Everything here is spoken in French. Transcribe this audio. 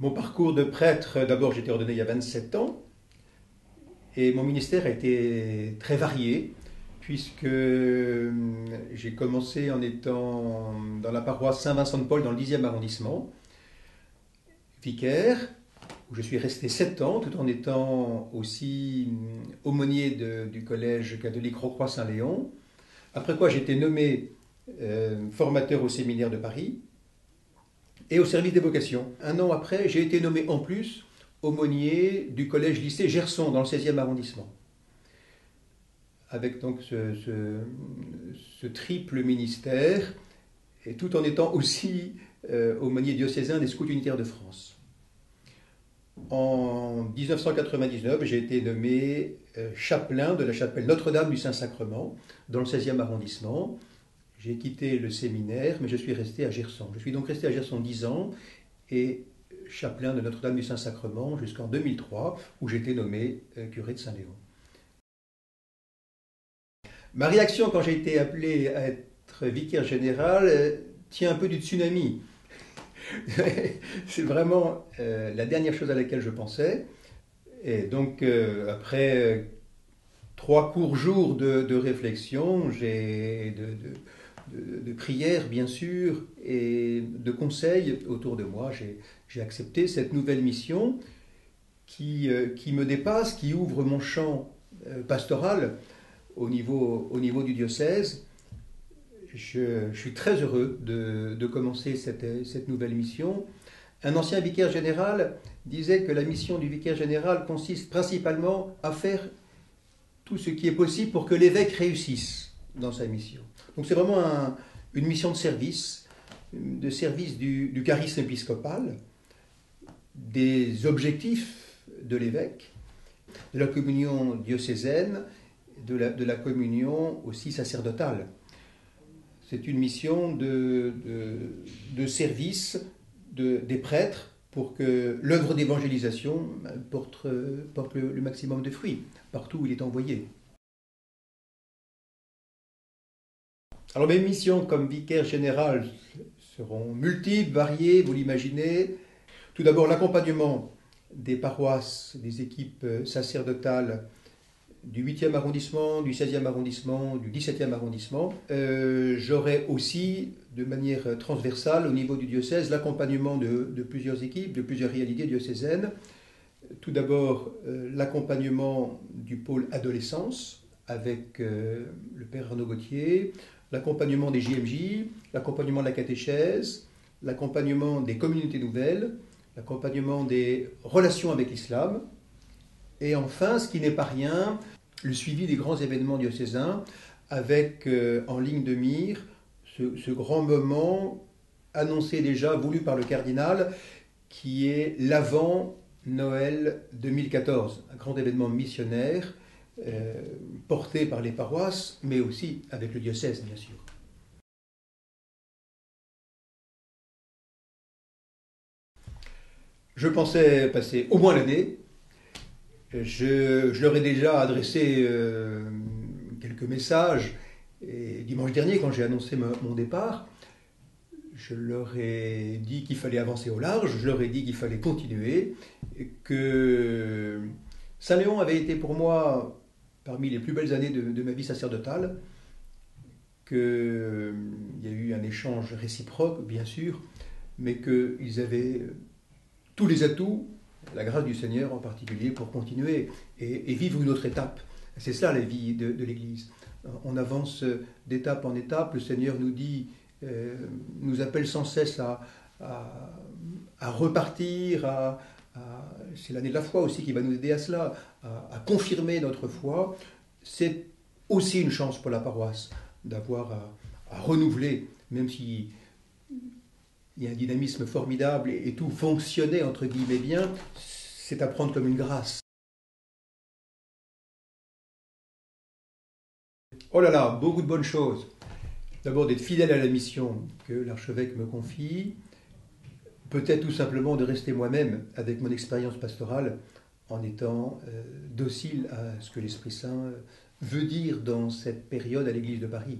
Mon parcours de prêtre, d'abord j'étais ordonné il y a 27 ans et mon ministère a été très varié puisque j'ai commencé en étant dans la paroisse Saint-Vincent-de-Paul dans le 10e arrondissement, vicaire, où je suis resté 7 ans tout en étant aussi aumônier du collège catholique Rocroi-Saint-Léon. Après quoi j'ai été nommé formateur au séminaire de Paris et au service des vocations. Un an après, j'ai été nommé en plus aumônier du collège-lycée Gerson dans le 16e arrondissement. Avec donc ce triple ministère, et tout en étant aussi aumônier diocésain des Scouts unitaires de France. En 1999, j'ai été nommé chapelain de la chapelle Notre-Dame du Saint-Sacrement dans le 16e arrondissement. J'ai quitté le séminaire, mais je suis resté à Gerson. Je suis donc resté à Gerson 10 ans et chapelain de Notre-Dame du Saint-Sacrement jusqu'en 2003, où j'ai été nommé curé de Saint-Léon. Ma réaction quand j'ai été appelé à être vicaire général tient un peu du tsunami. C'est vraiment la dernière chose à laquelle je pensais. Et donc, après 3 courts jours de réflexion, de prière bien sûr, et de conseils autour de moi, j'ai accepté cette nouvelle mission qui me dépasse, qui ouvre mon champ pastoral au niveau du diocèse. Je suis très heureux de commencer cette nouvelle mission. Un ancien vicaire général disait que la mission du vicaire général consiste principalement à faire tout ce qui est possible pour que l'évêque réussisse dans sa mission. Donc c'est vraiment une mission de service du charisme épiscopal, des objectifs de l'évêque, de la communion diocésaine, de la communion aussi sacerdotale. C'est une mission de service des prêtres pour que l'œuvre d'évangélisation porte le maximum de fruits partout où il est envoyé. Alors mes missions comme vicaire général seront multiples, variées, vous l'imaginez. Tout d'abord l'accompagnement des paroisses, des équipes sacerdotales du 8e arrondissement, du 16e arrondissement, du 17e arrondissement. J'aurai aussi, de manière transversale, au niveau du diocèse, l'accompagnement de plusieurs équipes, de plusieurs réalités diocésaines. Tout d'abord, l'accompagnement du pôle adolescence avec le père Arnaud Gauthier, l'accompagnement des JMJ, l'accompagnement de la catéchèse, l'accompagnement des communautés nouvelles, l'accompagnement des relations avec l'islam, et enfin, ce qui n'est pas rien, le suivi des grands événements diocésains avec en ligne de mire ce grand moment annoncé déjà, voulu par le cardinal, qui est l'Avent Noël 2014, un grand événement missionnaire porté par les paroisses, mais aussi avec le diocèse, bien sûr. Je pensais passer au moins l'année. Je leur ai déjà adressé quelques messages. Et dimanche dernier, quand j'ai annoncé mon départ, je leur ai dit qu'il fallait avancer au large, je leur ai dit qu'il fallait continuer, et que Saint-Léon avait été pour moi parmi les plus belles années de ma vie sacerdotale, qu'il y a eu un échange réciproque, bien sûr, mais qu'ils avaient tous les atouts, la grâce du Seigneur en particulier, pour continuer et vivre une autre étape. C'est ça la vie de l'Église. On avance d'étape en étape, le Seigneur nous dit, nous appelle sans cesse à repartir, c'est l'année de la foi aussi qui va nous aider à cela, à confirmer notre foi. C'est aussi une chance pour la paroisse d'avoir à renouveler, même si il y a un dynamisme formidable et tout fonctionnait entre guillemets bien, c'est à prendre comme une grâce. Oh là là, beaucoup de bonnes choses. D'abord d'être fidèle à la mission que l'archevêque me confie, peut-être tout simplement de rester moi-même avec mon expérience pastorale en étant docile à ce que l'Esprit Saint veut dire dans cette période à l'Église de Paris.